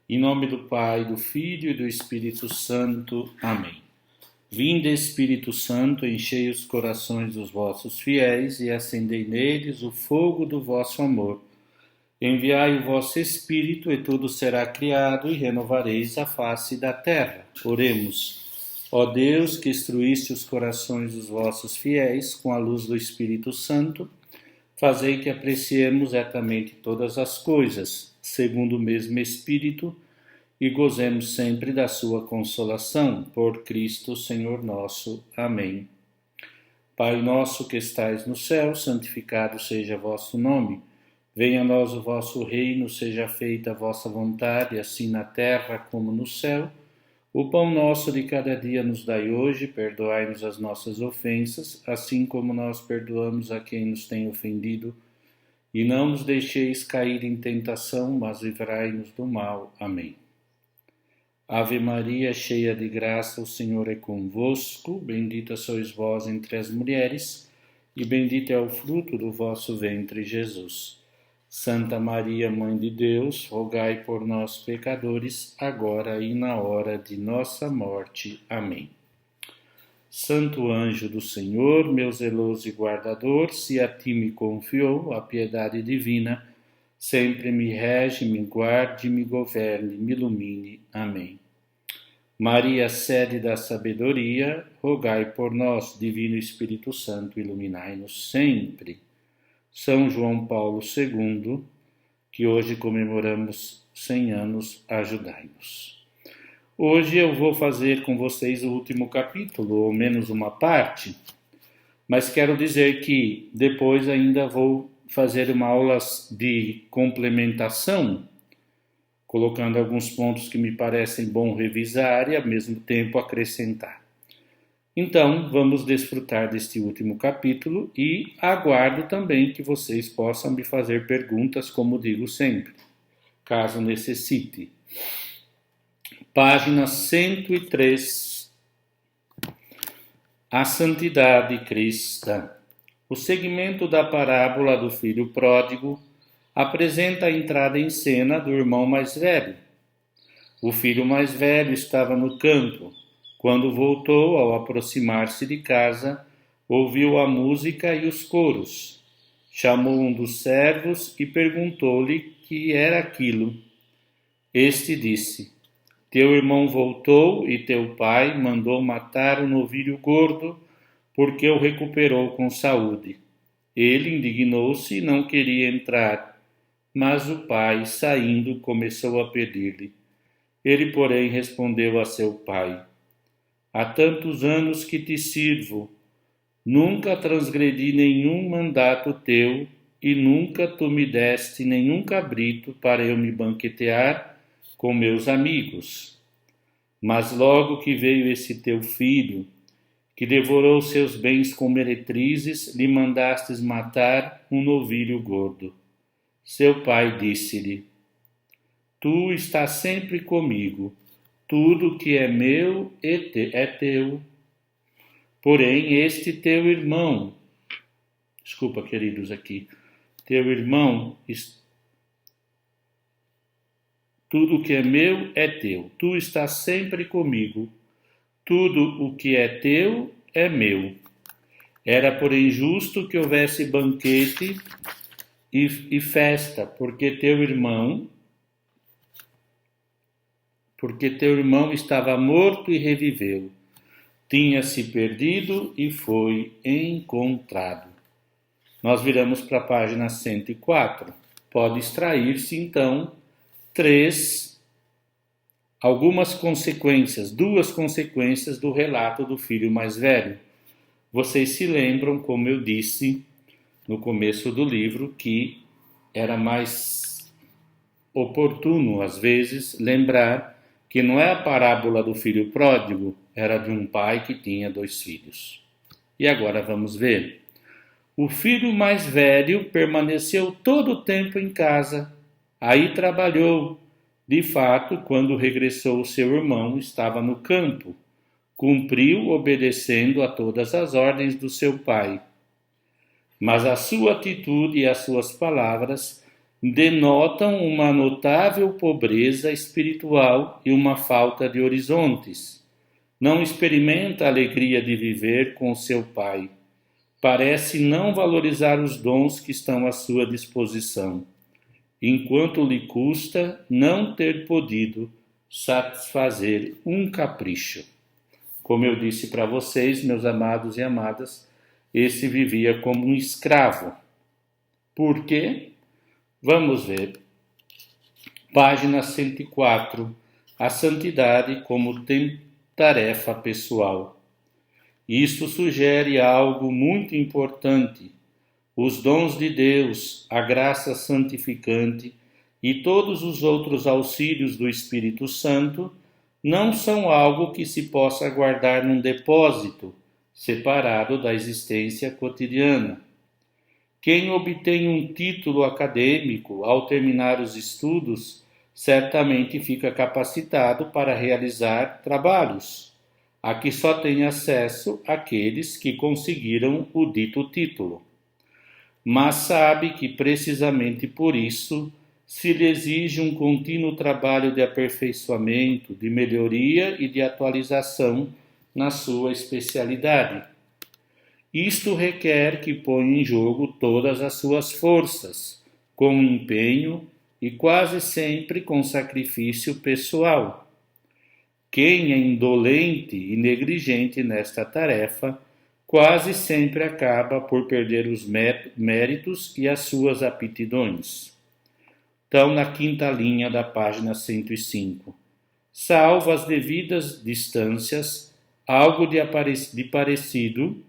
Em nome do Pai, do Filho e do Espírito Santo. Amém. Vinde, Espírito Santo, enchei os corações dos vossos fiéis e acendei neles o fogo do vosso amor. Enviai o vosso Espírito e tudo será criado e renovareis a face da terra. Oremos. Ó Deus, que instruíste os corações dos vossos fiéis com a luz do Espírito Santo, fazei que apreciemos retamente todas as coisas, segundo o mesmo Espírito, e gozemos sempre da sua consolação, por Cristo Senhor nosso. Amém. Pai nosso que estais no céu, santificado seja vosso nome. Venha a nós o vosso reino, seja feita a vossa vontade, assim na terra como no céu. O pão nosso de cada dia nos dai hoje, perdoai-nos as nossas ofensas, assim como nós perdoamos a quem nos tem ofendido. E não nos deixeis cair em tentação, mas livrai-nos do mal. Amém. Ave Maria, cheia de graça, o Senhor é convosco. Bendita sois vós entre as mulheres, e bendito é o fruto do vosso ventre, Jesus. Santa Maria, Mãe de Deus, rogai por nós, pecadores, agora e na hora de nossa morte. Amém. Santo anjo do Senhor, meu zeloso e guardador, se a ti me confiou a piedade divina, sempre me rege, me guarde, me governe, me ilumine. Amém. Maria, sede da sabedoria, rogai por nós, Divino Espírito Santo, iluminai-nos sempre. São João Paulo II, que hoje comemoramos 100 anos, ajudai-nos. Hoje eu vou fazer com vocês o último capítulo, ou menos uma parte, mas quero dizer que depois ainda vou fazer uma aula de complementação, colocando alguns pontos que me parecem bom revisar e ao mesmo tempo acrescentar. Então, vamos desfrutar deste último capítulo e aguardo também que vocês possam me fazer perguntas, como digo sempre, caso necessite. Página 103. A santidade cristã. O segmento da parábola do filho pródigo apresenta a entrada em cena do irmão mais velho. O filho mais velho estava no campo. Quando voltou, ao aproximar-se de casa, ouviu a música e os coros. Chamou um dos servos e perguntou-lhe que era aquilo. Este disse: Teu irmão voltou e teu pai mandou matar o novilho gordo, porque o recuperou com saúde. Ele indignou-se e não queria entrar, mas o pai, saindo, começou a pedir-lhe. Ele, porém, respondeu a seu pai: Há tantos anos que te sirvo, nunca transgredi nenhum mandato teu, e nunca tu me deste nenhum cabrito para eu me banquetear com meus amigos. Mas logo que veio esse teu filho, que devorou seus bens com meretrizes, lhe mandastes matar um novilho gordo. Seu pai disse-lhe: Tu estás sempre comigo, tudo que é meu é teu. Porém, este teu irmão, desculpa, queridos, aqui, teu irmão, tudo que é meu é teu. Tu estás sempre comigo, tudo o que é teu é meu. Era, porém, justo que houvesse banquete e festa, porque teu irmão estava morto e reviveu, tinha se perdido e foi encontrado. Nós viramos para a página 104. Pode extrair-se, então, duas consequências do relato do filho mais velho. Vocês se lembram, como eu disse no começo do livro, que era mais oportuno, às vezes, lembrar que não é a parábola do filho pródigo, era de um pai que tinha 2 filhos. E agora vamos ver. O filho mais velho permaneceu todo o tempo em casa. Aí trabalhou. De fato, quando regressou seu irmão, estava no campo. Cumpriu obedecendo a todas as ordens do seu pai. Mas a sua atitude e as suas palavras denotam uma notável pobreza espiritual e uma falta de horizontes. Não experimenta a alegria de viver com seu Pai. Parece não valorizar os dons que estão à sua disposição, enquanto lhe custa não ter podido satisfazer um capricho. Como eu disse para vocês, meus amados e amadas, esse vivia como um escravo. Por quê? Vamos ver. Página 104. A santidade como tarefa pessoal. Isso sugere algo muito importante. Os dons de Deus, a graça santificante e todos os outros auxílios do Espírito Santo não são algo que se possa guardar num depósito, separado da existência cotidiana. Quem obtém um título acadêmico ao terminar os estudos, certamente fica capacitado para realizar trabalhos, a que só têm acesso aqueles que conseguiram o dito título. Mas sabe que precisamente por isso se lhe exige um contínuo trabalho de aperfeiçoamento, de melhoria e de atualização na sua especialidade. Isto requer que ponha em jogo todas as suas forças, com empenho e quase sempre com sacrifício pessoal. Quem é indolente e negligente nesta tarefa quase sempre acaba por perder os méritos e as suas aptidões. Então, na quinta linha da página 105. Salvo as devidas distâncias, algo de parecido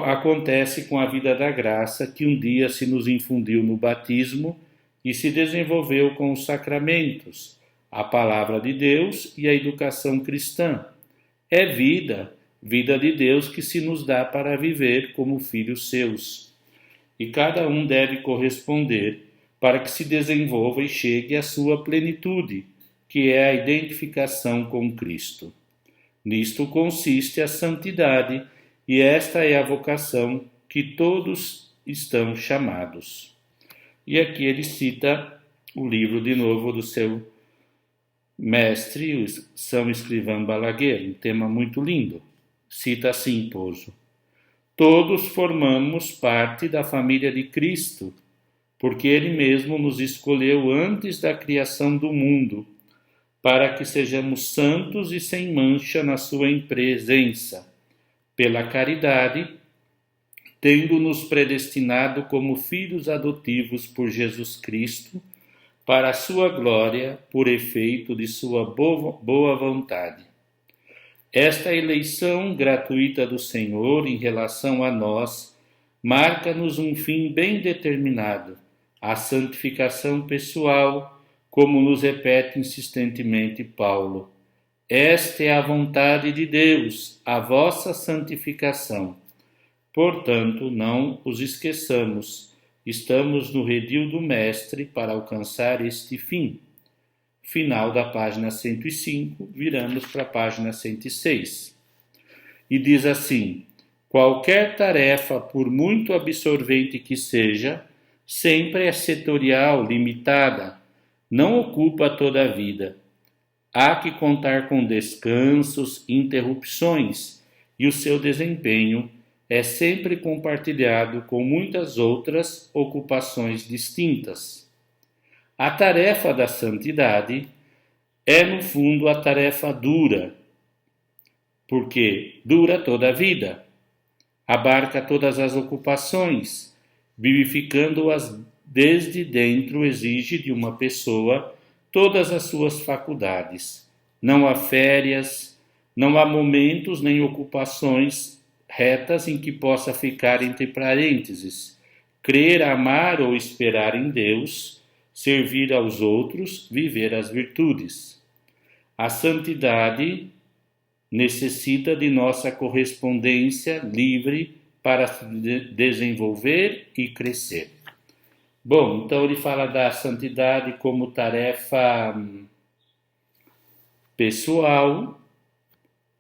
acontece com a vida da graça que um dia se nos infundiu no batismo e se desenvolveu com os sacramentos, a palavra de Deus e a educação cristã. É vida de Deus que se nos dá para viver como filhos seus. E cada um deve corresponder para que se desenvolva e chegue à sua plenitude, que é a identificação com Cristo. Nisto consiste a santidade, e esta é a vocação que todos estão chamados. E aqui ele cita o livro de novo do seu mestre, São Escrivão Balaguer, um tema muito lindo. Cita assim, Pozo: todos formamos parte da família de Cristo, porque Ele mesmo nos escolheu antes da criação do mundo, para que sejamos santos e sem mancha na sua presença, pela caridade, tendo-nos predestinado como filhos adotivos por Jesus Cristo, para a sua glória, por efeito de sua boa vontade. Esta eleição gratuita do Senhor em relação a nós marca-nos um fim bem determinado, a santificação pessoal, como nos repete insistentemente Paulo. Esta é a vontade de Deus, a vossa santificação. Portanto, não os esqueçamos, estamos no redil do Mestre para alcançar este fim. Final da página 105, viramos para a página 106. E diz assim: qualquer tarefa, por muito absorvente que seja, sempre é setorial, limitada, não ocupa toda a vida. Há que contar com descansos, interrupções, e o seu desempenho é sempre compartilhado com muitas outras ocupações distintas. A tarefa da santidade é, no fundo, a tarefa dura, porque dura toda a vida, abarca todas as ocupações, vivificando-as desde dentro, exige de uma pessoa todas as suas faculdades. Não há férias, não há momentos nem ocupações retas em que possa ficar entre parênteses. Crer, amar ou esperar em Deus, servir aos outros, viver as virtudes. A santidade necessita de nossa correspondência livre para se desenvolver e crescer. Bom, então ele fala da santidade como tarefa pessoal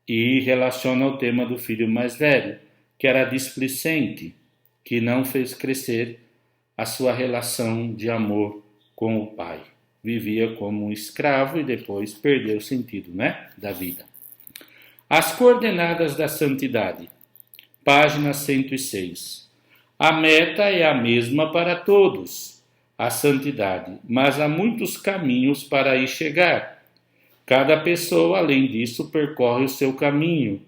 e relaciona ao tema do filho mais velho, que era displicente, que não fez crescer a sua relação de amor com o Pai. Vivia como um escravo e depois perdeu o sentido, da vida. As coordenadas da santidade. Página 106. A meta é a mesma para todos, a santidade, mas há muitos caminhos para aí chegar. Cada pessoa, além disso, percorre o seu caminho,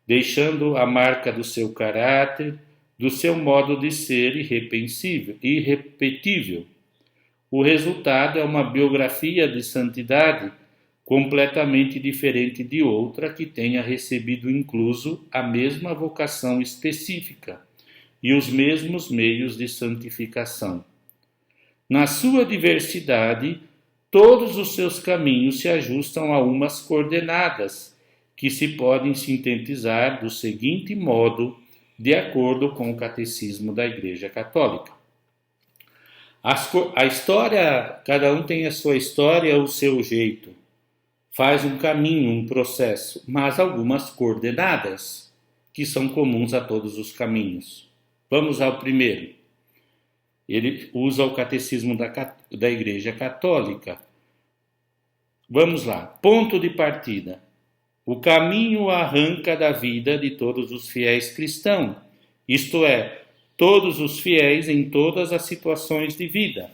deixando a marca do seu caráter, do seu modo de ser irrepetível. O resultado é uma biografia de santidade completamente diferente de outra que tenha recebido incluso a mesma vocação específica e os mesmos meios de santificação. Na sua diversidade, todos os seus caminhos se ajustam a umas coordenadas, que se podem sintetizar do seguinte modo, de acordo com o Catecismo da Igreja Católica. A história, cada um tem a sua história, o seu jeito. Faz um caminho, um processo, mas algumas coordenadas, que são comuns a todos os caminhos. Vamos ao primeiro. Ele usa o Catecismo da Igreja Católica. Vamos lá. Ponto de partida. O caminho arranca da vida de todos os fiéis cristãos, isto é, todos os fiéis em todas as situações de vida.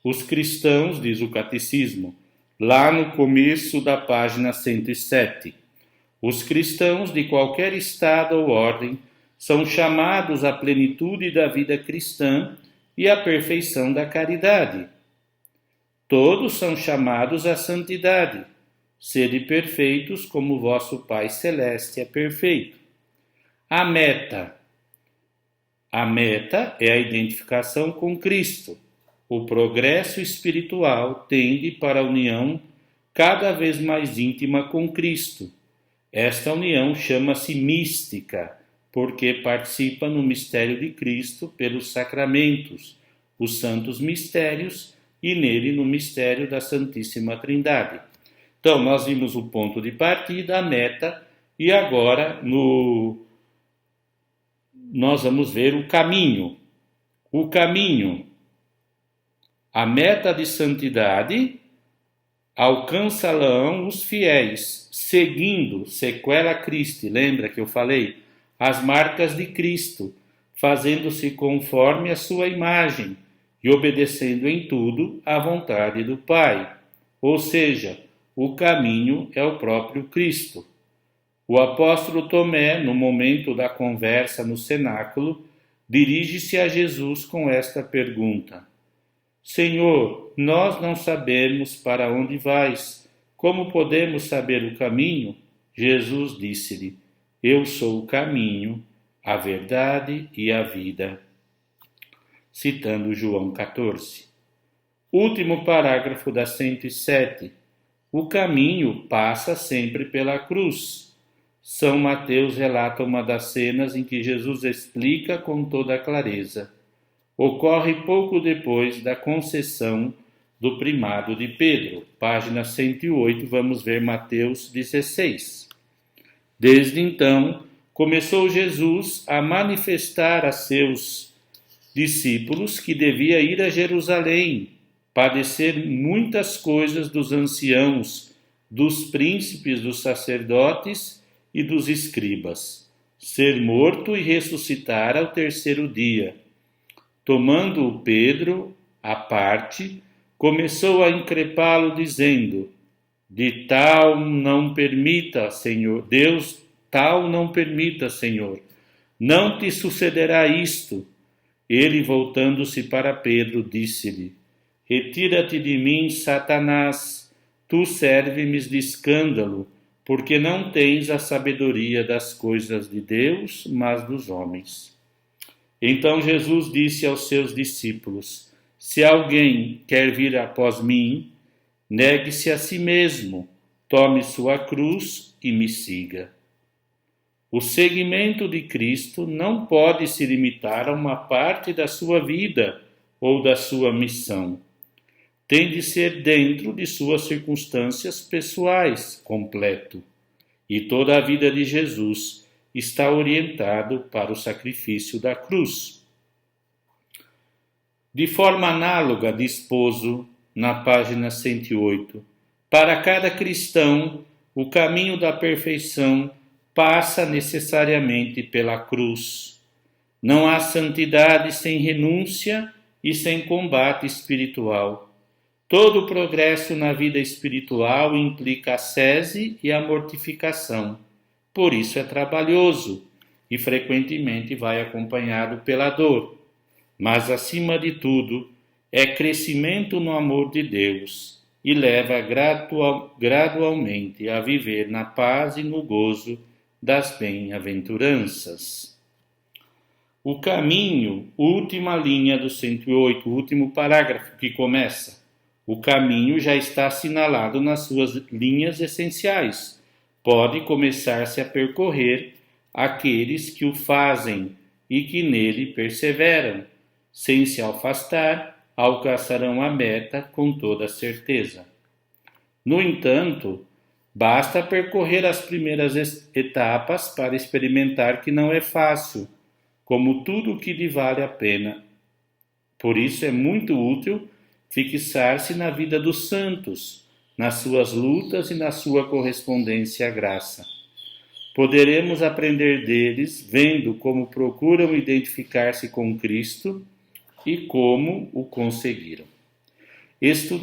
Os cristãos, diz o Catecismo, lá no começo da página 107. Os cristãos de qualquer estado ou ordem são chamados à plenitude da vida cristã e à perfeição da caridade. Todos são chamados à santidade. Sede perfeitos como vosso Pai Celeste é perfeito. A meta é a identificação com Cristo. O progresso espiritual tende para a união cada vez mais íntima com Cristo. Esta união chama-se mística, porque participa no mistério de Cristo pelos sacramentos, os santos mistérios, e nele no mistério da Santíssima Trindade. Então, nós vimos o ponto de partida, a meta, e agora nós vamos ver o caminho. O caminho, a meta de santidade, alcançarão os fiéis, seguindo, sequela Christi, lembra que eu falei? As marcas de Cristo, fazendo-se conforme a sua imagem e obedecendo em tudo à vontade do Pai. Ou seja, o caminho é o próprio Cristo. O apóstolo Tomé, no momento da conversa no cenáculo, dirige-se a Jesus com esta pergunta: Senhor, nós não sabemos para onde vais. Como podemos saber o caminho? Jesus disse-lhe: Eu sou o caminho, a verdade e a vida. Citando João 14. Último parágrafo da 107. O caminho passa sempre pela cruz. São Mateus relata uma das cenas em que Jesus explica com toda clareza. Ocorre pouco depois da concessão do primado de Pedro. Página 108, vamos ver Mateus 16. Desde então, começou Jesus a manifestar a seus discípulos que devia ir a Jerusalém, padecer muitas coisas dos anciãos, dos príncipes, dos sacerdotes e dos escribas, ser morto e ressuscitar ao terceiro dia. Tomando-o Pedro à parte, começou a increpá-lo, dizendo: De tal não permita, Senhor, Deus, tal não permita, Senhor, não te sucederá isto. Ele, voltando-se para Pedro, disse-lhe: Retira-te de mim, Satanás, tu serve-me de escândalo, porque não tens a sabedoria das coisas de Deus, mas dos homens. Então Jesus disse aos seus discípulos: Se alguém quer vir após mim, negue-se a si mesmo, tome sua cruz e me siga. O seguimento de Cristo não pode se limitar a uma parte da sua vida ou da sua missão. Tem de ser dentro de suas circunstâncias pessoais, completo. E toda a vida de Jesus está orientado para o sacrifício da cruz. De forma análoga, disposto na página 108, para cada cristão, o caminho da perfeição passa necessariamente pela cruz. Não há santidade sem renúncia e sem combate espiritual. Todo progresso na vida espiritual implica a ascese e a mortificação. Por isso é trabalhoso e frequentemente vai acompanhado pela dor. Mas, acima de tudo, é crescimento no amor de Deus e leva gradualmente a viver na paz e no gozo das bem-aventuranças. O caminho, última linha do 108, último parágrafo que começa. O caminho já está assinalado nas suas linhas essenciais. Pode começar-se a percorrer aqueles que o fazem e que nele perseveram. Sem se afastar, alcançarão a meta com toda certeza. No entanto, basta percorrer as primeiras etapas para experimentar que não é fácil, como tudo que lhe vale a pena. Por isso é muito útil fixar-se na vida dos santos, nas suas lutas e na sua correspondência à graça. Poderemos aprender deles vendo como procuram identificar-se com Cristo e como o conseguiram.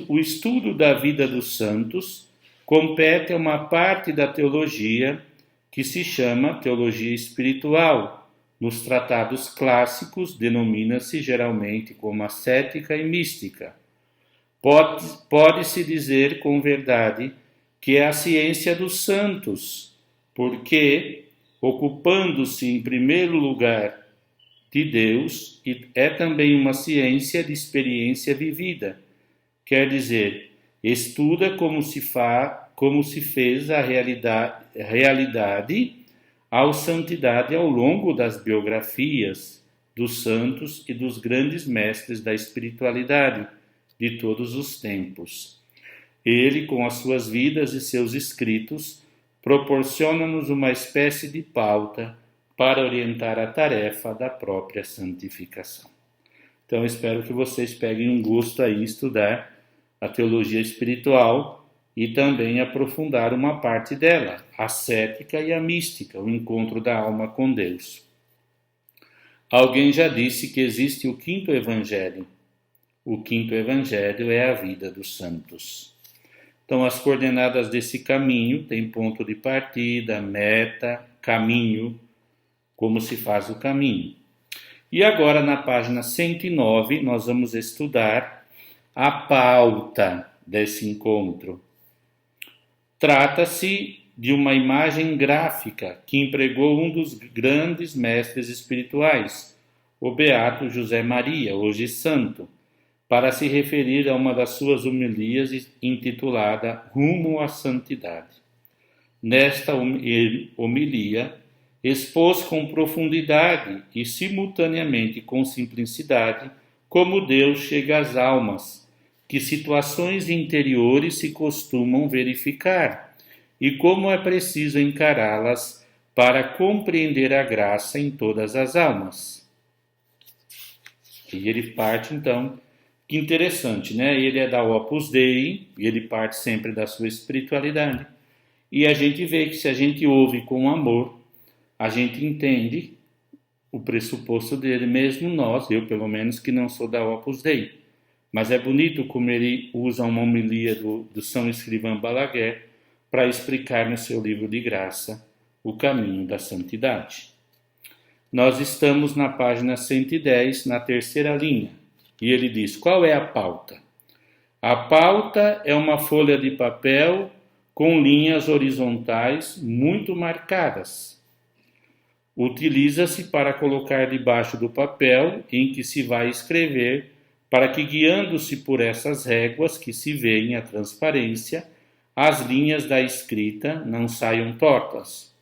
O estudo da vida dos santos compete a uma parte da teologia que se chama teologia espiritual. Nos tratados clássicos, denomina-se geralmente como ascética e mística. Pode-se dizer com verdade que é a ciência dos santos, porque, ocupando-se em primeiro lugar de Deus, é também uma ciência de experiência vivida. Quer dizer, estuda como se fez a realidade à santidade ao longo das biografias dos santos e dos grandes mestres da espiritualidade de todos os tempos. Ele, com as suas vidas e seus escritos, proporciona-nos uma espécie de pauta para orientar a tarefa da própria santificação. Então, espero que vocês peguem um gosto aí em estudar a teologia espiritual e também aprofundar uma parte dela, a ascética e a mística, o encontro da alma com Deus. Alguém já disse que existe o quinto evangelho. O quinto evangelho é a vida dos santos. Então, as coordenadas desse caminho têm ponto de partida, meta, caminho, como se faz o caminho. E agora, na página 109, nós vamos estudar a pauta desse encontro. Trata-se de uma imagem gráfica que empregou um dos grandes mestres espirituais, o beato José Maria, hoje santo, para se referir a uma das suas homilias intitulada Rumo à Santidade. Nesta homilia, expôs com profundidade e simultaneamente com simplicidade como Deus chega às almas, que situações interiores se costumam verificar e como é preciso encará-las para compreender a graça em todas as almas. E ele parte então, que interessante, né? Ele é da Opus Dei e ele parte sempre da sua espiritualidade. E a gente vê que se a gente ouve com amor, a gente entende o pressuposto dele, mesmo nós, eu pelo menos que não sou da Opus Dei. Mas é bonito como ele usa uma homilia do São Escrivão Balaguer para explicar no seu livro de graça o caminho da santidade. Nós estamos na página 110, na terceira linha, e ele diz: qual é a pauta? A pauta é uma folha de papel com linhas horizontais muito marcadas. Utiliza-se para colocar debaixo do papel em que se vai escrever, para que, guiando-se por essas réguas que se veem à transparência, as linhas da escrita não saiam tortas.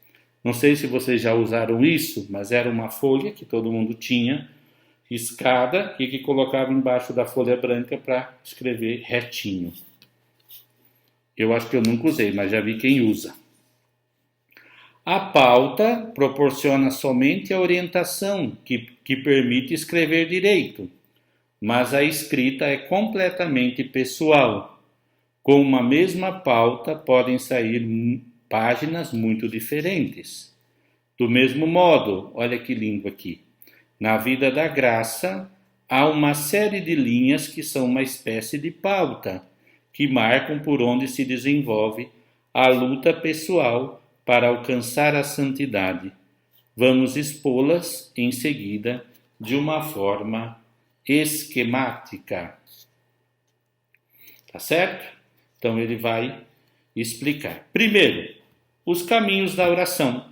Não sei se vocês já usaram isso, mas era uma folha que todo mundo tinha, riscada, e que colocava embaixo da folha branca para escrever retinho. Eu acho que eu nunca usei, mas já vi quem usa. A pauta proporciona somente a orientação que permite escrever direito. mas a escrita é completamente pessoal. Com uma mesma pauta podem sair páginas muito diferentes. Do mesmo modo, olha que lindo aqui, na vida da graça há uma série de linhas que são uma espécie de pauta, que marcam por onde se desenvolve a luta pessoal para alcançar a santidade. Vamos expô-las em seguida de uma forma esquemática. Tá certo? Então ele vai explicar. Primeiro, os caminhos da oração,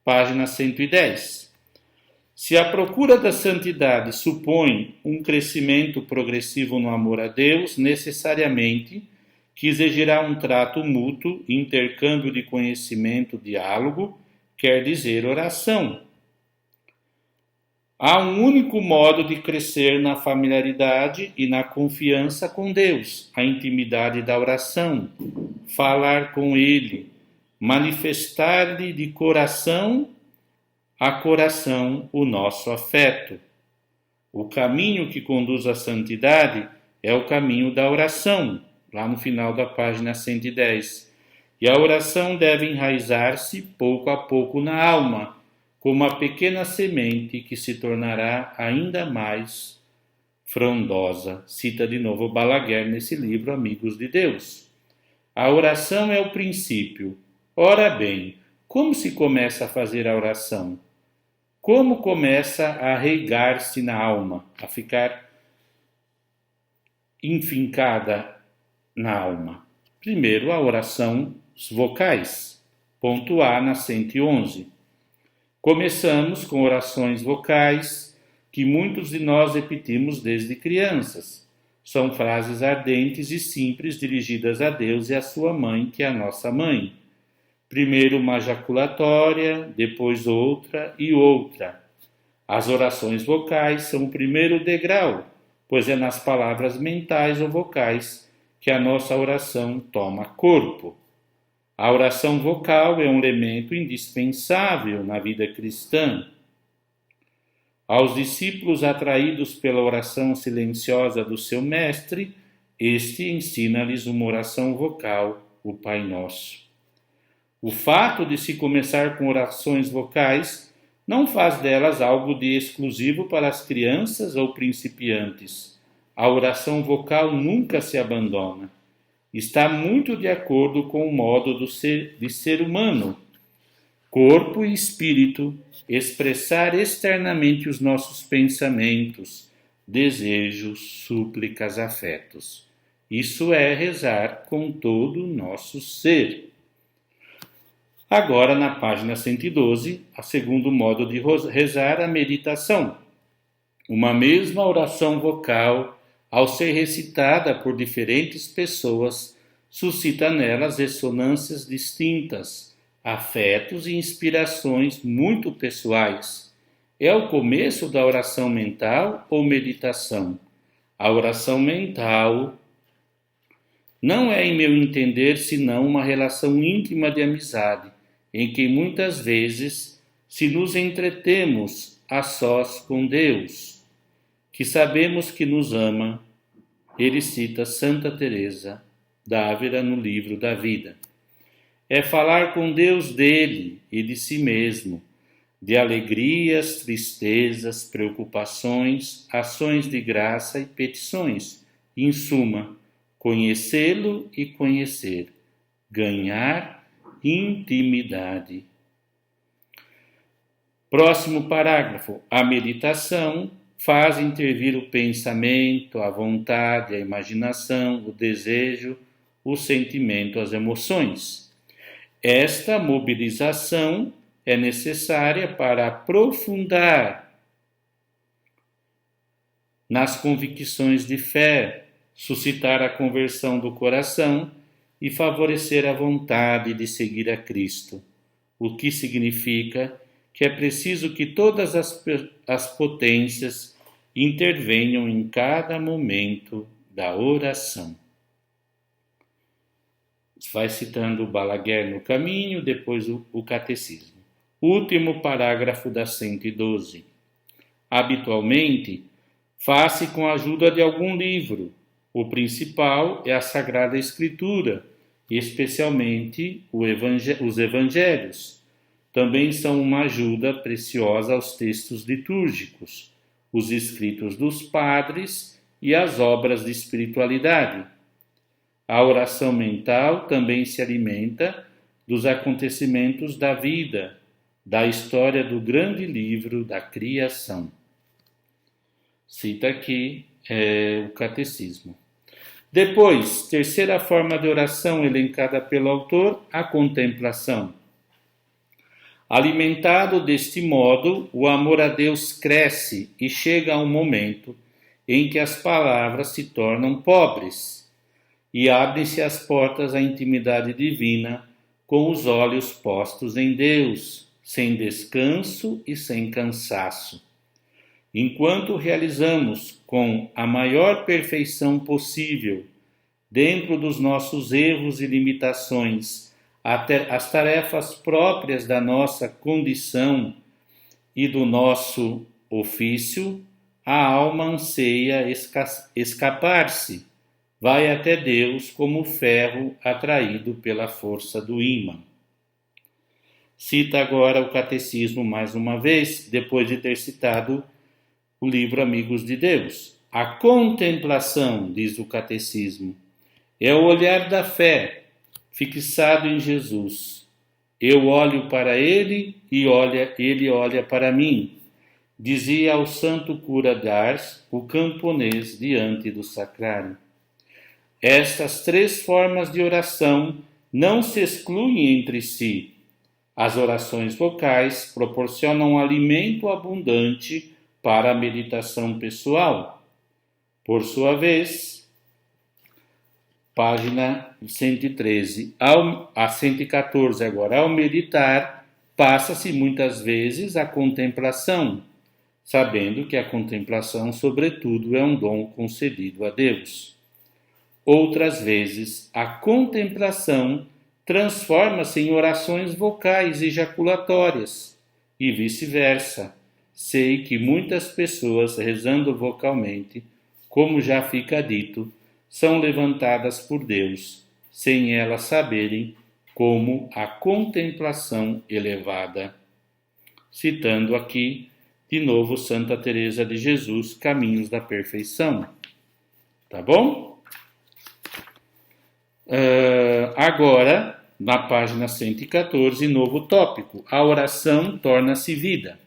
página 110. Se a procura da santidade supõe um crescimento progressivo no amor a Deus, necessariamente que exigirá um trato mútuo, intercâmbio de conhecimento, diálogo, quer dizer oração. Há um único modo de crescer na familiaridade e na confiança com Deus, a intimidade da oração, falar com Ele, manifestar-lhe de coração a coração o nosso afeto. O caminho que conduz à santidade é o caminho da oração, lá no final da página 110. E a oração deve enraizar-se pouco a pouco na alma, como uma pequena semente que se tornará ainda mais frondosa. Cita de novo Balaguer nesse livro Amigos de Deus. A oração é o princípio. Ora bem, como se começa a fazer a oração? Como começa a arraigar-se na alma, a ficar enfincada na alma? Primeiro, a oração vocais. Ponto A na 111. Começamos com orações vocais que muitos de nós repetimos desde crianças. São frases ardentes e simples dirigidas a Deus e à sua mãe, que é a nossa mãe. Primeiro uma jaculatória, depois outra e outra. As orações vocais são o primeiro degrau, pois é nas palavras mentais ou vocais que a nossa oração toma corpo. A oração vocal é um elemento indispensável na vida cristã. Aos discípulos atraídos pela oração silenciosa do seu mestre, este ensina-lhes uma oração vocal, o Pai Nosso. O fato de se começar com orações vocais não faz delas algo de exclusivo para as crianças ou principiantes. A oração vocal nunca se abandona. Está muito de acordo com o modo de ser humano, corpo e espírito, expressar externamente os nossos pensamentos, desejos, súplicas, afetos. Isso é rezar com todo o nosso ser. Agora, na página 112, o segundo modo de rezar, a meditação. Uma mesma oração vocal, ao ser recitada por diferentes pessoas, suscita nelas ressonâncias distintas, afetos e inspirações muito pessoais. É o começo da oração mental ou meditação? A oração mental não é, em meu entender, senão uma relação íntima de amizade, em que muitas vezes se nos entretemos a sós com Deus, que sabemos que nos ama. Ele cita Santa Teresa d'Ávila no livro da vida. É falar com Deus dele e de si mesmo, de alegrias, tristezas, preocupações, ações de graça e petições. Em suma, conhecê-lo e conhecer, ganhar intimidade. Próximo parágrafo. A meditação faz intervir o pensamento, a vontade, a imaginação, o desejo, o sentimento, as emoções. Esta mobilização é necessária para aprofundar nas convicções de fé, suscitar a conversão do coração e favorecer a vontade de seguir a Cristo, o que significa que é preciso que todas as potências intervenham em cada momento da oração. Vai citando o Balaguer no caminho, depois o catecismo. Último parágrafo da 112. Habitualmente, Faz-se com a ajuda de algum livro. O principal é a Sagrada Escritura, especialmente os Evangelhos. Também são uma ajuda preciosa aos textos litúrgicos, os escritos dos padres e as obras de espiritualidade. A oração mental também se alimenta dos acontecimentos da vida, da história do grande livro da criação. Cita aqui o Catecismo. Depois, terceira forma de oração elencada pelo autor, a contemplação. Alimentado deste modo, o amor a Deus cresce e chega a um momento em que as palavras se tornam pobres e abrem-se as portas à intimidade divina com os olhos postos em Deus, sem descanso e sem cansaço. Enquanto realizamos com a maior perfeição possível, dentro dos nossos erros e limitações, as tarefas próprias da nossa condição e do nosso ofício, a alma anseia escapar-se, vai até Deus como ferro atraído pela força do ímã. Cita agora o Catecismo mais uma vez, depois de ter citado o livro Amigos de Deus. A contemplação, diz o Catecismo, é o olhar da fé, fixado em Jesus. Eu olho para ele e ele olha para mim, dizia ao santo cura d'Ars, o camponês diante do sacrário. Estas três formas de oração não se excluem entre si. As orações vocais proporcionam alimento abundante para a meditação pessoal. Por sua vez, página 113 a 114 agora. Ao meditar, passa-se muitas vezes a contemplação, sabendo que a contemplação, sobretudo, é um dom concedido a Deus. Outras vezes, a contemplação transforma-se em orações vocais ejaculatórias e vice-versa. Sei que muitas pessoas, rezando vocalmente, como já fica dito, são levantadas por Deus, sem elas saberem como a contemplação elevada. Citando aqui, de novo, Santa Teresa de Jesus, Caminhos da Perfeição. Tá bom? Agora, na página 114, novo tópico. A oração torna-se vida.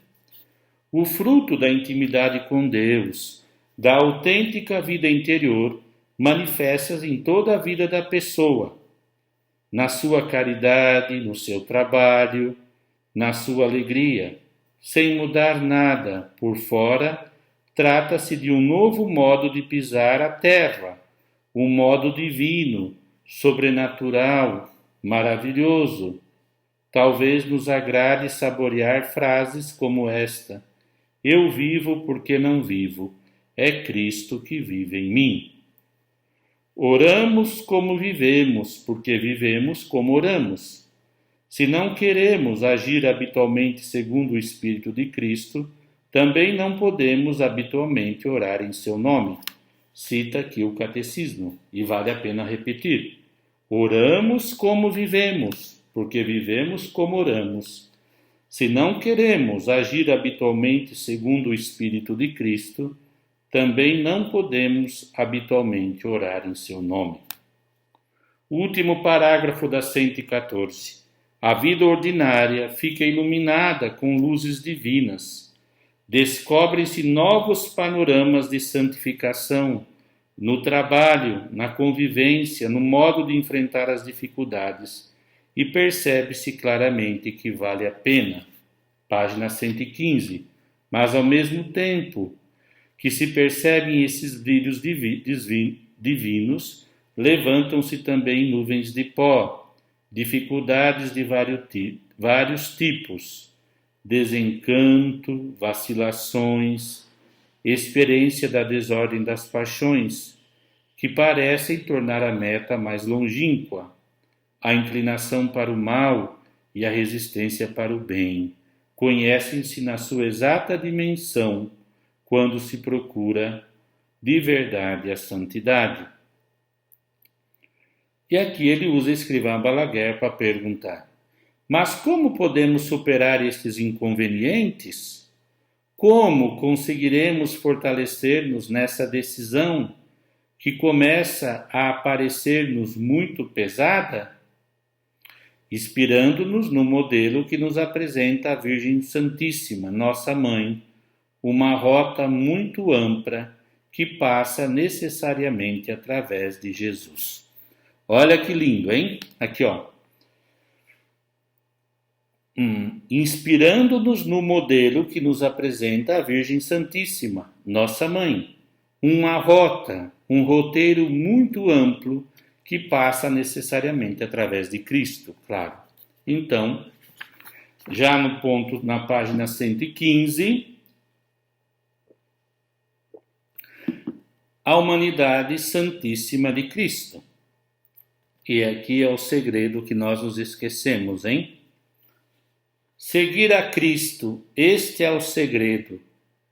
O fruto da intimidade com Deus, da autêntica vida interior, manifesta-se em toda a vida da pessoa, na sua caridade, no seu trabalho, na sua alegria. Sem mudar nada por fora, trata-se de um novo modo de pisar a terra, um modo divino, sobrenatural, maravilhoso. Talvez nos agrade saborear frases como esta: eu vivo porque não vivo, é Cristo que vive em mim. Oramos como vivemos, porque vivemos como oramos. Se não queremos agir habitualmente segundo o Espírito de Cristo, também não podemos habitualmente orar em seu nome. Cita aqui o Catecismo, e vale a pena repetir. Oramos como vivemos, porque vivemos como oramos. Se não queremos agir habitualmente segundo o Espírito de Cristo, também não podemos habitualmente orar em seu nome. Último parágrafo da 114. A vida ordinária fica iluminada com luzes divinas. Descobrem-se novos panoramas de santificação no trabalho, na convivência, no modo de enfrentar as dificuldades. E percebe-se claramente que vale a pena. Página 115. Mas, ao mesmo tempo que se percebem esses brilhos divinos, levantam-se também nuvens de pó, dificuldades de vários tipos, desencanto, vacilações, experiência da desordem das paixões, que parecem tornar a meta mais longínqua, a inclinação para o mal e a resistência para o bem. Conhecem-se na sua exata dimensão, quando se procura de verdade a santidade. E aqui ele usa Escrivá Balaguer para perguntar: mas como podemos superar estes inconvenientes? Como conseguiremos fortalecer-nos nessa decisão que começa a aparecer-nos muito pesada? Inspirando-nos no modelo que nos apresenta a Virgem Santíssima, nossa Mãe, uma rota muito ampla que passa necessariamente através de Jesus. Olha que lindo, hein? Aqui, ó. Inspirando-nos no modelo que nos apresenta a Virgem Santíssima, nossa Mãe. Uma rota, um roteiro muito amplo que passa necessariamente através de Cristo, claro. Então, já no ponto, na página 115, a humanidade santíssima de Cristo. E aqui é o segredo que nós nos esquecemos, hein? Seguir a Cristo, este é o segredo.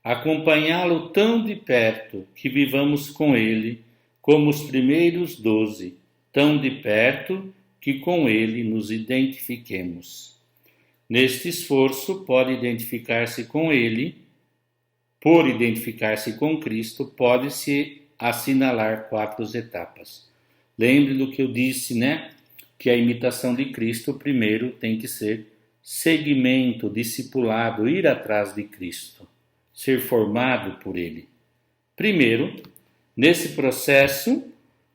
Acompanhá-lo tão de perto que vivamos com ele, como os primeiros 12, tão de perto que com ele nos identifiquemos. Neste esforço, por identificar-se com Cristo, pode-se assinalar 4 etapas. Lembre do que eu disse, né? Que a imitação de Cristo primeiro tem que ser seguimento, discipulado, ir atrás de Cristo, ser formado por Ele. Primeiro, nesse processo,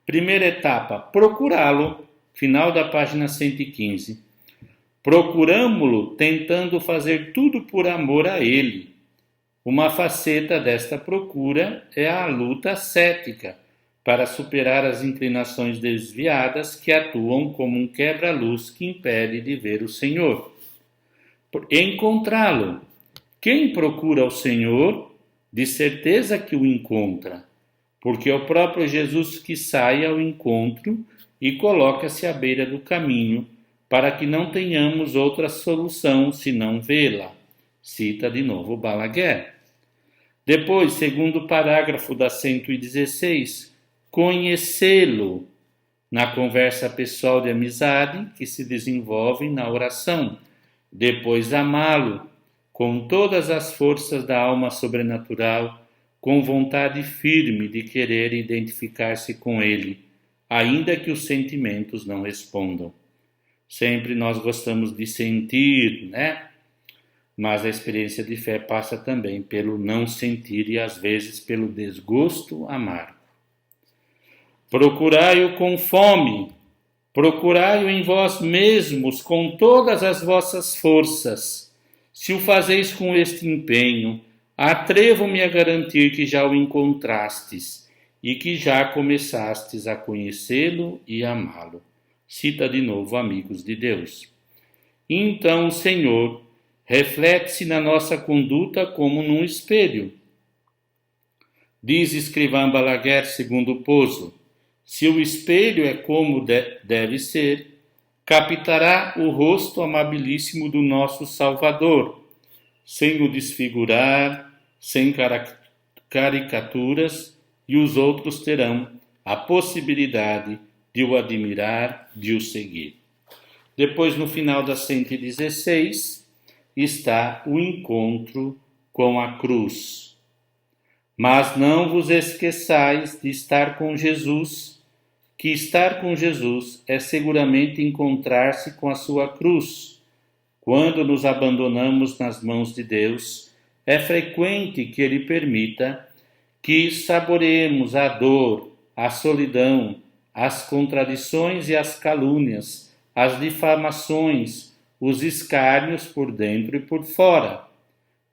primeira etapa, procurá-lo, final da página 115. Procuramo-lo tentando fazer tudo por amor a Ele. Uma faceta desta procura é a luta ascética, para superar as inclinações desviadas que atuam como um quebra-luz que impede de ver o Senhor. Encontrá-lo. Quem procura o Senhor, de certeza que o encontra, porque é o próprio Jesus que sai ao encontro e coloca-se à beira do caminho, para que não tenhamos outra solução senão vê-la. Cita de novo Balaguer. Depois, segundo parágrafo da 116, conhecê-lo na conversa pessoal de amizade que se desenvolve na oração. Depois, amá-lo com todas as forças da alma sobrenatural, com vontade firme de querer identificar-se com ele, ainda que os sentimentos não respondam. Sempre nós gostamos de sentir, né? Mas a experiência de fé passa também pelo não sentir e às vezes pelo desgosto amargo. Procurai-o com fome, procurai-o em vós mesmos com todas as vossas forças. Se o fazeis com este empenho, atrevo-me a garantir que já o encontrastes e que já começastes a conhecê-lo e amá-lo. Cita de novo, amigos de Deus. Então, Senhor, reflete-se na nossa conduta como num espelho. Diz Escrivá Balaguer, segundo Pozo, se o espelho é como deve ser, captará o rosto amabilíssimo do nosso Salvador, sem o desfigurar, sem caricaturas, e os outros terão a possibilidade de o admirar, de o seguir. Depois, no final da 116, está o encontro com a cruz. Mas não vos esqueçais de estar com Jesus, que estar com Jesus é seguramente encontrar-se com a sua cruz. Quando nos abandonamos nas mãos de Deus, é frequente que Ele permita que saboreemos a dor, a solidão, as contradições e as calúnias, as difamações, os escárnios por dentro e por fora,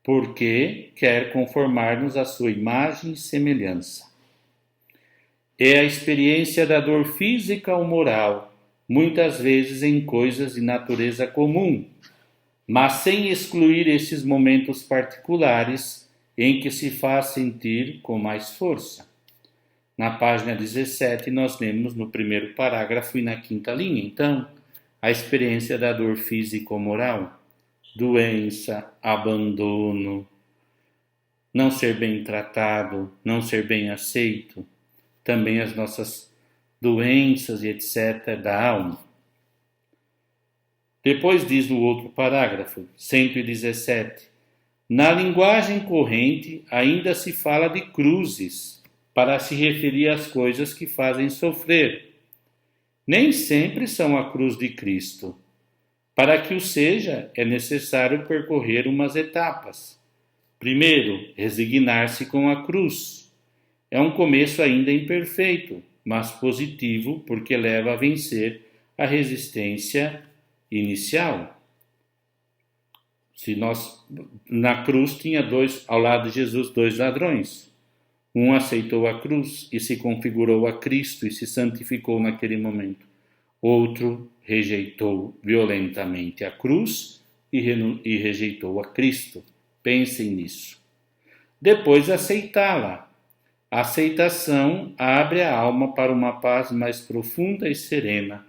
porque quer conformar-nos à sua imagem e semelhança. É a experiência da dor física ou moral, muitas vezes em coisas de natureza comum, mas sem excluir esses momentos particulares em que se faz sentir com mais força. Na página 17, nós lemos no primeiro parágrafo e na quinta linha, então, a experiência da dor física ou moral, doença, abandono, não ser bem tratado, não ser bem aceito, também as nossas doenças e etc. da alma. Depois diz no outro parágrafo, 117, na linguagem corrente ainda se fala de cruzes, para se referir às coisas que fazem sofrer. Nem sempre são a cruz de Cristo. Para que o seja, é necessário percorrer umas etapas. Primeiro, resignar-se com a cruz. É um começo ainda imperfeito, mas positivo porque leva a vencer a resistência inicial. Na cruz tinha ao lado de Jesus, 2 ladrões. Um aceitou a cruz e se configurou a Cristo e se santificou naquele momento. Outro rejeitou violentamente a cruz e rejeitou a Cristo. Pensem nisso. Depois aceitá-la. A aceitação abre a alma para uma paz mais profunda e serena.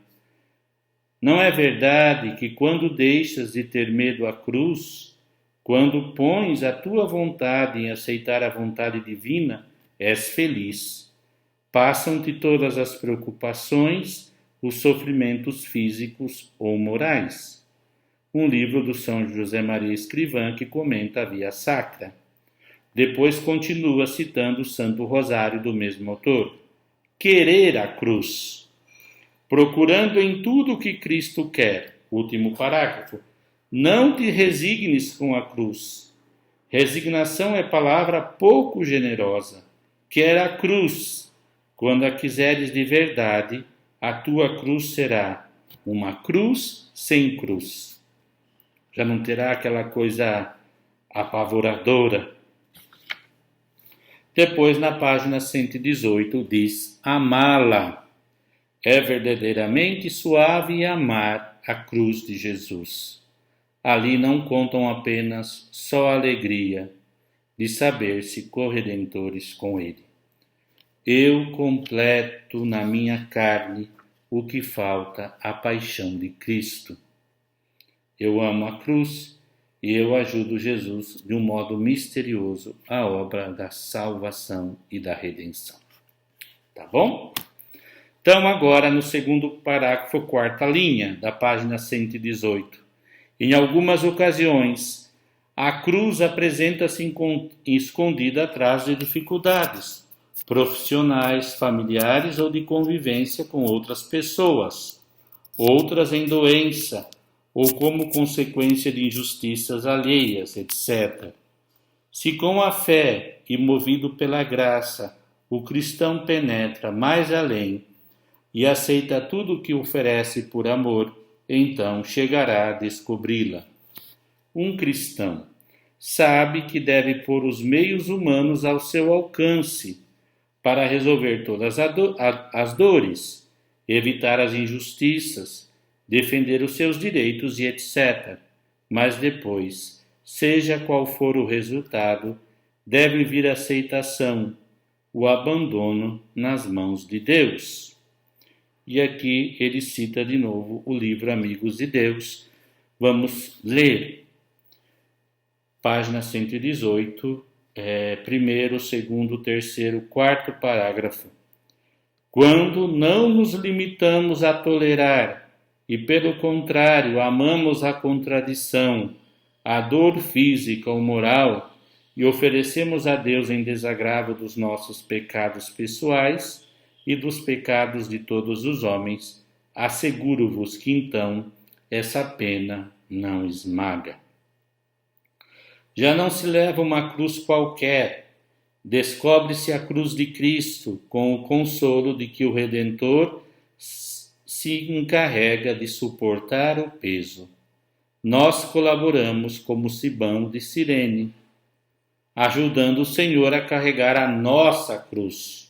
Não é verdade que quando deixas de ter medo à cruz, quando pões a tua vontade em aceitar a vontade divina, és feliz. Passam-te todas as preocupações, os sofrimentos físicos ou morais. Um livro do São José Maria Escrivá que comenta a Via Sacra. Depois continua citando o Santo Rosário do mesmo autor. Querer a cruz. Procurando em tudo o que Cristo quer. Último parágrafo. Não te resignes com a cruz. Resignação é palavra pouco generosa. Quer a cruz. Quando a quiseres de verdade, a tua cruz será uma cruz sem cruz. Já não terá aquela coisa apavoradora. Depois, na página 118, diz amá-la. É verdadeiramente suave amar a cruz de Jesus. Ali não contam apenas só a alegria de saber-se corredentores com Ele. Eu completo na minha carne o que falta à paixão de Cristo. Eu amo a cruz e eu ajudo Jesus de um modo misterioso à obra da salvação e da redenção. Tá bom? Então, agora no segundo parágrafo, quarta linha, da página 118. Em algumas ocasiões, a cruz apresenta-se escondida atrás de dificuldades profissionais, familiares ou de convivência com outras pessoas, outras em doença ou como consequência de injustiças alheias, etc. Se com a fé e movido pela graça, o cristão penetra mais além e aceita tudo o que oferece por amor, então chegará a descobri-la. Um cristão sabe que deve pôr os meios humanos ao seu alcance para resolver todas as dores, evitar as injustiças, defender os seus direitos e etc. Mas depois, seja qual for o resultado, deve vir a aceitação, o abandono nas mãos de Deus. E aqui ele cita de novo o livro Amigos de Deus. Vamos ler. Página 118, primeiro, segundo, terceiro, quarto parágrafo. Quando não nos limitamos a tolerar e, pelo contrário, amamos a contradição, a dor física ou moral e oferecemos a Deus em desagravo dos nossos pecados pessoais e dos pecados de todos os homens, asseguro-vos que então essa pena não esmaga. Já não se leva uma cruz qualquer, descobre-se a cruz de Cristo com o consolo de que o Redentor se encarrega de suportar o peso. Nós colaboramos como Simão de Cirene, ajudando o Senhor a carregar a nossa cruz,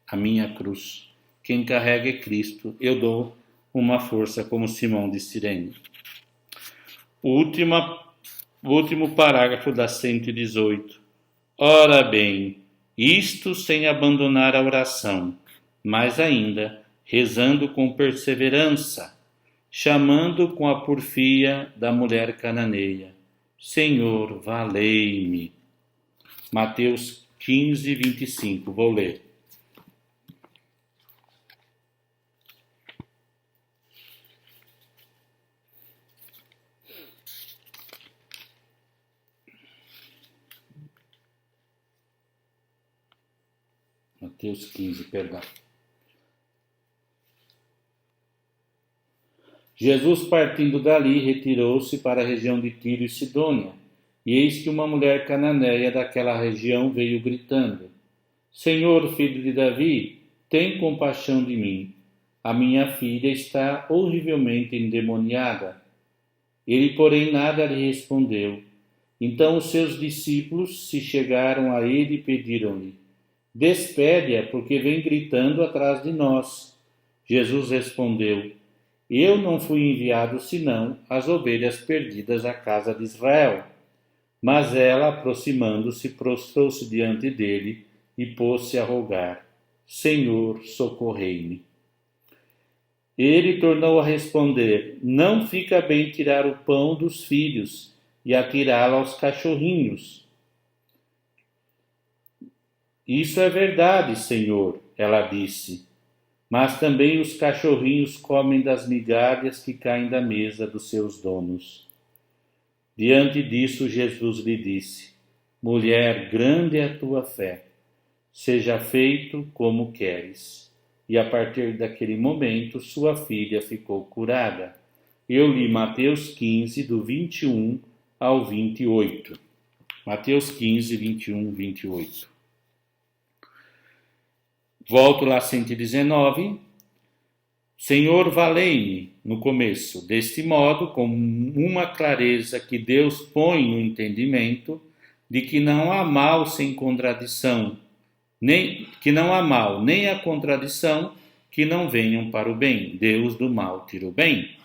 a minha cruz. Quem carrega é Cristo. Eu dou uma força como Simão de Cirene. O último parágrafo da 118. Ora bem, isto sem abandonar a oração, mas ainda rezando com perseverança, chamando com a porfia da mulher cananeia. Senhor, valei-me. Mateus 15, 25. Vou ler. Mateus 15, perdão. Jesus, partindo dali, retirou-se para a região de Tiro e Sidônia, e eis que uma mulher cananeia daquela região veio gritando: Senhor, filho de Davi, tem compaixão de mim. A minha filha está horrivelmente endemoniada. Ele, porém, nada lhe respondeu. Então os seus discípulos se chegaram a ele e pediram-lhe: Despede-a, porque vem gritando atrás de nós. Jesus respondeu: Eu não fui enviado senão as ovelhas perdidas à casa de Israel. Mas ela, aproximando-se, prostrou-se diante dele e pôs-se a rogar: Senhor, socorrei-me. Ele tornou a responder: Não fica bem tirar o pão dos filhos e atirá-lo aos cachorrinhos. Isso é verdade, Senhor, ela disse. Mas também os cachorrinhos comem das migalhas que caem da mesa dos seus donos. Diante disso, Jesus lhe disse: Mulher, grande é a tua fé. Seja feito como queres. E a partir daquele momento, sua filha ficou curada. Eu li Mateus 15, do 21 ao 28. Mateus 15, 21, 28. Volto lá 119. Senhor, valei-me, no começo. Deste modo, com uma clareza que Deus põe no entendimento de que não há mal sem contradição, nem a contradição que não venham para o bem. Deus do mal tira o bem.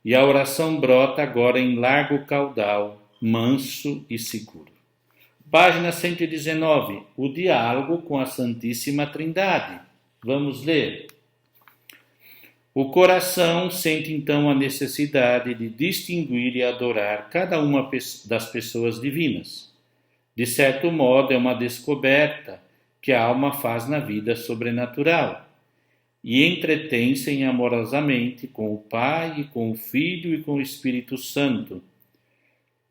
E a oração brota agora em largo caudal, manso e seguro. Página 119. O diálogo com a Santíssima Trindade. Vamos ler. O coração sente então a necessidade de distinguir e adorar cada uma das pessoas divinas. De certo modo, é uma descoberta que a alma faz na vida sobrenatural e entretém-se amorosamente com o Pai, e com o Filho e com o Espírito Santo,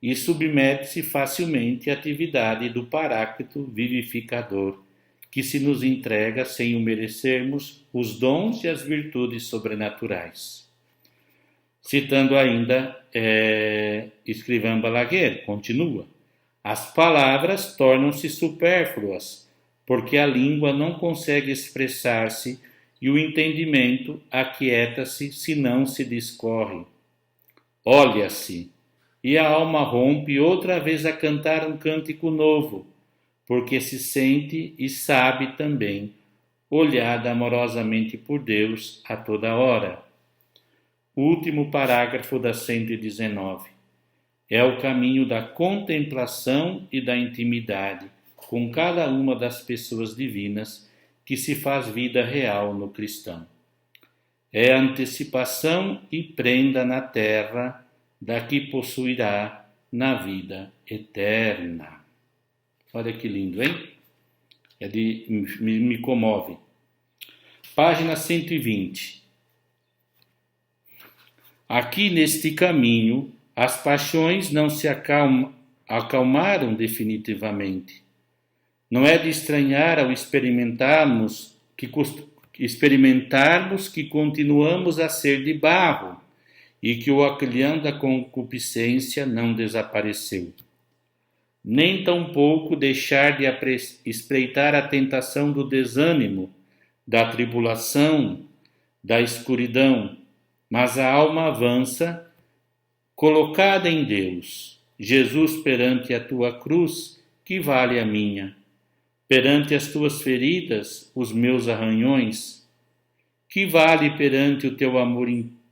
e submete-se facilmente à atividade do Paráclito vivificador, que se nos entrega sem o merecermos os dons e as virtudes sobrenaturais. Citando ainda Escrivá Balaguer, continua: as palavras tornam-se supérfluas, porque a língua não consegue expressar-se e o entendimento aquieta-se se não se discorre. Olha-se, e a alma rompe outra vez a cantar um cântico novo, porque se sente e sabe também, olhada amorosamente por Deus a toda hora. Último parágrafo da 119. É o caminho da contemplação e da intimidade com cada uma das pessoas divinas que se faz vida real no cristão. É antecipação e prenda na terra da que possuirá na vida eterna. Olha que lindo, hein? Me comove. Página 120. Aqui neste caminho, as paixões não se acalmaram definitivamente. Não é de estranhar ao experimentarmos que continuamos a ser de barro e que o acrião da concupiscência não desapareceu. Nem tampouco deixar de espreitar a tentação do desânimo, da tribulação, da escuridão, mas a alma avança, colocada em Deus. Jesus, perante a tua cruz, que vale a minha? Perante as tuas feridas, os meus arranhões? Que vale perante o teu amor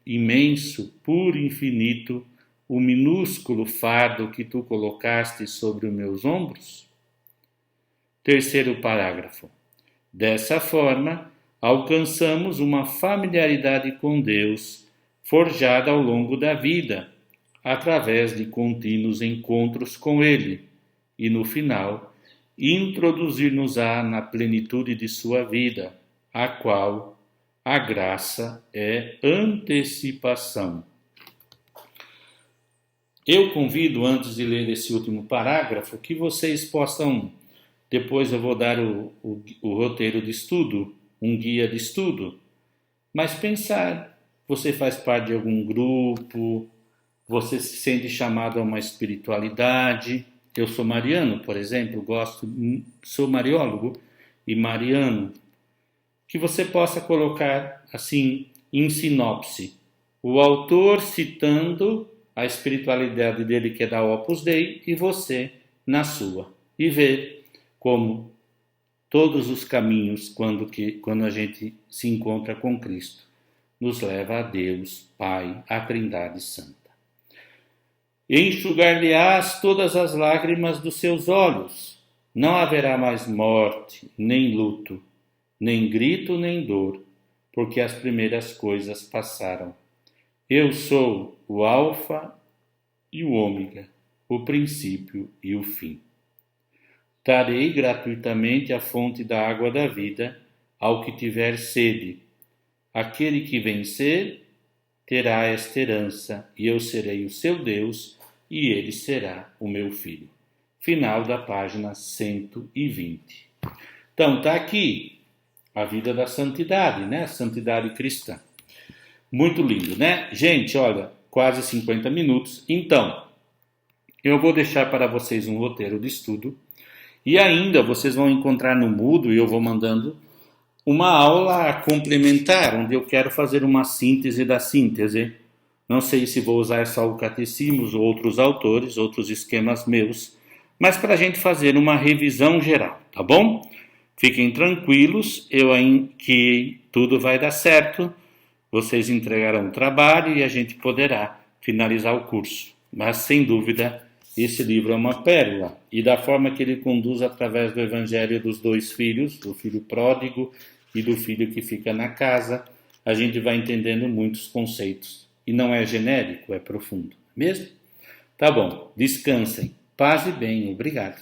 imenso, puro e infinito, o minúsculo fardo que tu colocaste sobre os meus ombros? Terceiro parágrafo. Dessa forma, alcançamos uma familiaridade com Deus, forjada ao longo da vida, através de contínuos encontros com Ele, e no final, introduzir-nos-á na plenitude de sua vida, a qual a graça é antecipação. Eu convido, antes de ler esse último parágrafo, que vocês possam, depois eu vou dar o roteiro de estudo, um guia de estudo, mas pensar, você faz parte de algum grupo, você se sente chamado a uma espiritualidade. Eu sou mariano, por exemplo, sou mariólogo e mariano, que você possa colocar assim em sinopse, o autor citando a espiritualidade dele, que é da Opus Dei, e você na sua. E ver como todos os caminhos, quando a gente se encontra com Cristo, nos leva a Deus, Pai, a Trindade Santa. Enxugar-lhe-ás todas as lágrimas dos seus olhos. Não haverá mais morte, nem luto, nem grito, nem dor, porque as primeiras coisas passaram. Eu sou o Alfa e o Ômega, o princípio e o fim. Darei gratuitamente a fonte da água da vida ao que tiver sede. Aquele que vencer terá esta herança, e eu serei o seu Deus, e ele será o meu filho. Final da página 120. Então, está aqui a vida da santidade, né? A santidade cristã. Muito lindo, né? Gente, olha, quase 50 minutos. Então, eu vou deixar para vocês um roteiro de estudo e ainda vocês vão encontrar no Moodle, e eu vou mandando, uma aula complementar, onde eu quero fazer uma síntese da síntese. Não sei se vou usar só o catecismo ou outros autores, outros esquemas meus, mas para a gente fazer uma revisão geral, tá bom? Fiquem tranquilos, que tudo vai dar certo. Vocês entregarão o trabalho e a gente poderá finalizar o curso. Mas, sem dúvida, esse livro é uma pérola. E da forma que ele conduz através do evangelho dos dois filhos, do filho pródigo e do filho que fica na casa, a gente vai entendendo muitos conceitos. E não é genérico, é profundo. Mesmo? Tá bom. Descansem. Paz e bem. Obrigado.